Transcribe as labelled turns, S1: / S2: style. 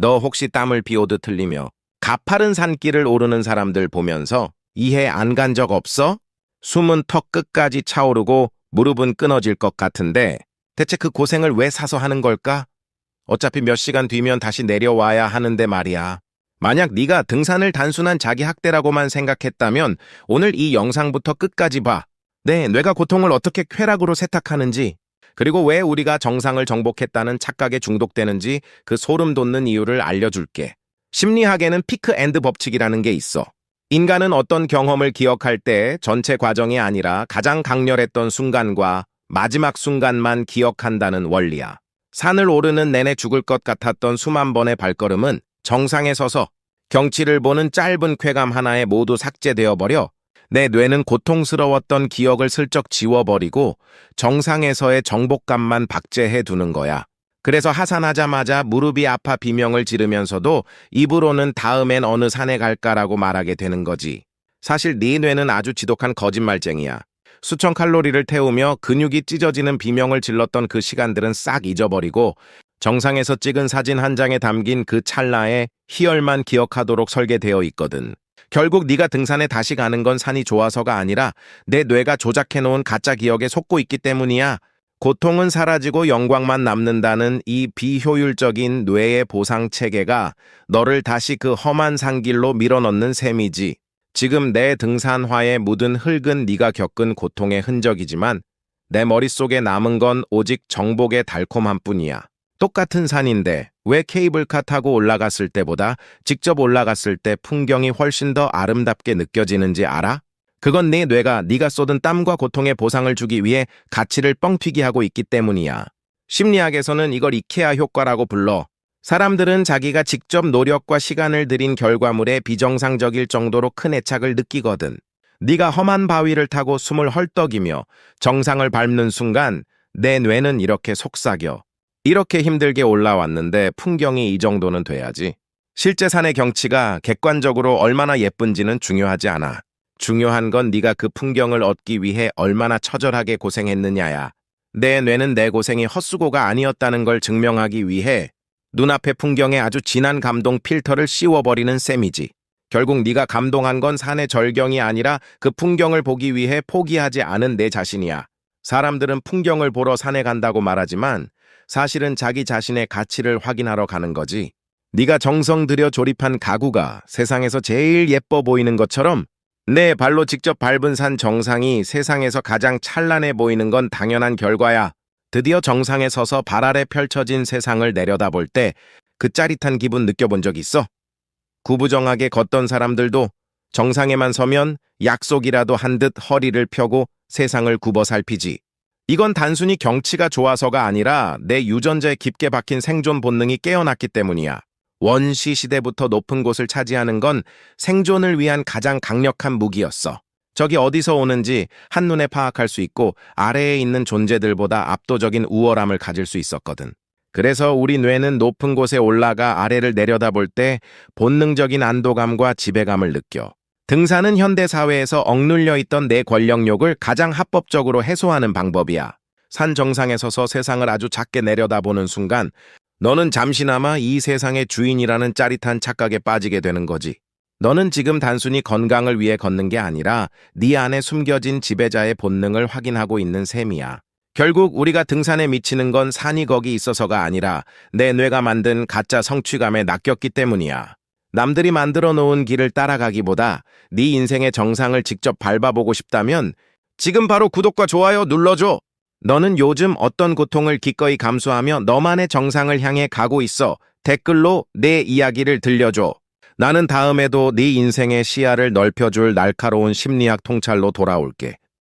S1: 너 혹시 땀을 비오듯 흘리며 가파른 산길을 오르는 사람들 보면서 이해 안 간 적 없어? 숨은 턱 끝까지 차오르고 무릎은 끊어질 것 같은데 대체 그 고생을 왜 사서 하는 걸까? 어차피 몇 시간 뒤면 다시 내려와야 하는데 말이야. 만약 네가 등산을 단순한 자기 학대라고만 생각했다면 오늘 이 영상부터 끝까지 봐. 내 뇌가 고통을 어떻게 쾌락으로 세탁하는지, 그리고 왜 우리가 정상을 정복했다는 착각에 중독되는지 그 소름 돋는 이유를 알려줄게. 심리학에는 피크 앤드 법칙이라는 게 있어. 인간은 어떤 경험을 기억할 때 전체 과정이 아니라 가장 강렬했던 순간과 마지막 순간만 기억한다는 원리야. 산을 오르는 내내 죽을 것 같았던 수만 번의 발걸음은 정상에 서서 경치를 보는 짧은 쾌감 하나에 모두 삭제되어 버려 내 뇌는 고통스러웠던 기억을 슬쩍 지워버리고 정상에서의 정복감만 박제해 두는 거야. 그래서 하산하자마자 무릎이 아파 비명을 지르면서도 입으로는 다음엔 어느 산에 갈까라고 말하게 되는 거지. 사실 네 뇌는 아주 지독한 거짓말쟁이야. 수천 칼로리를 태우며 근육이 찢어지는 비명을 질렀던 그 시간들은 싹 잊어버리고 정상에서 찍은 사진 한 장에 담긴 그 찰나의 희열만 기억하도록 설계되어 있거든. 결국 네가 등산에 다시 가는 건 산이 좋아서가 아니라 내 뇌가 조작해놓은 가짜 기억에 속고 있기 때문이야. 고통은 사라지고 영광만 남는다는 이 비효율적인 뇌의 보상 체계가 너를 다시 그 험한 산길로 밀어넣는 셈이지. 지금 내 등산화에 묻은 흙은 네가 겪은 고통의 흔적이지만 내 머릿속에 남은 건 오직 정복의 달콤함 뿐이야. 똑같은 산인데 왜 케이블카 타고 올라갔을 때보다 직접 올라갔을 때 풍경이 훨씬 더 아름답게 느껴지는지 알아? 그건 네 뇌가 네가 쏟은 땀과 고통의 보상을 주기 위해 가치를 뻥튀기 하고 있기 때문이야. 심리학에서는 이걸 이케아 효과라고 불러. 사람들은 자기가 직접 노력과 시간을 들인 결과물에 비정상적일 정도로 큰 애착을 느끼거든. 네가 험한 바위를 타고 숨을 헐떡이며 정상을 밟는 순간 내 뇌는 이렇게 속삭여. 이렇게 힘들게 올라왔는데 풍경이 이 정도는 돼야지. 실제 산의 경치가 객관적으로 얼마나 예쁜지는 중요하지 않아. 중요한 건 네가 그 풍경을 얻기 위해 얼마나 처절하게 고생했느냐야. 내 뇌는 내 고생이 헛수고가 아니었다는 걸 증명하기 위해 눈앞의 풍경에 아주 진한 감동 필터를 씌워버리는 셈이지. 결국 네가 감동한 건 산의 절경이 아니라 그 풍경을 보기 위해 포기하지 않은 내 자신이야. 사람들은 풍경을 보러 산에 간다고 말하지만 사실은 자기 자신의 가치를 확인하러 가는 거지. 네가 정성 들여 조립한 가구가 세상에서 제일 예뻐 보이는 것처럼 내 발로 직접 밟은 산 정상이 세상에서 가장 찬란해 보이는 건 당연한 결과야. 드디어 정상에 서서 발 아래 펼쳐진 세상을 내려다볼 때 그 짜릿한 기분 느껴본 적 있어? 구부정하게 걷던 사람들도 정상에만 서면 약속이라도 한 듯 허리를 펴고 세상을 굽어 살피지. 이건 단순히 경치가 좋아서가 아니라 내 유전자에 깊게 박힌 생존 본능이 깨어났기 때문이야. 원시 시대부터 높은 곳을 차지하는 건 생존을 위한 가장 강력한 무기였어. 적이 어디서 오는지 한눈에 파악할 수 있고 아래에 있는 존재들보다 압도적인 우월함을 가질 수 있었거든. 그래서 우리 뇌는 높은 곳에 올라가 아래를 내려다볼 때 본능적인 안도감과 지배감을 느껴. 등산은 현대사회에서 억눌려 있던 내 권력욕을 가장 합법적으로 해소하는 방법이야. 산 정상에 서서 세상을 아주 작게 내려다보는 순간 너는 잠시나마 이 세상의 주인이라는 짜릿한 착각에 빠지게 되는 거지. 너는 지금 단순히 건강을 위해 걷는 게 아니라 네 안에 숨겨진 지배자의 본능을 확인하고 있는 셈이야. 결국 우리가 등산에 미치는 건 산이 거기 있어서가 아니라 내 뇌가 만든 가짜 성취감에 낚였기 때문이야. 남들이 만들어 놓은 길을 따라가기보다 네 인생의 정상을 직접 밟아보고 싶다면 지금 바로 구독과 좋아요 눌러줘. 너는 요즘 어떤 고통을 기꺼이 감수하며 너만의 정상을 향해 가고 있어? 댓글로 내 이야기를 들려줘. 나는 다음에도 네 인생의 시야를 넓혀줄 날카로운 심리학 통찰로 돌아올게.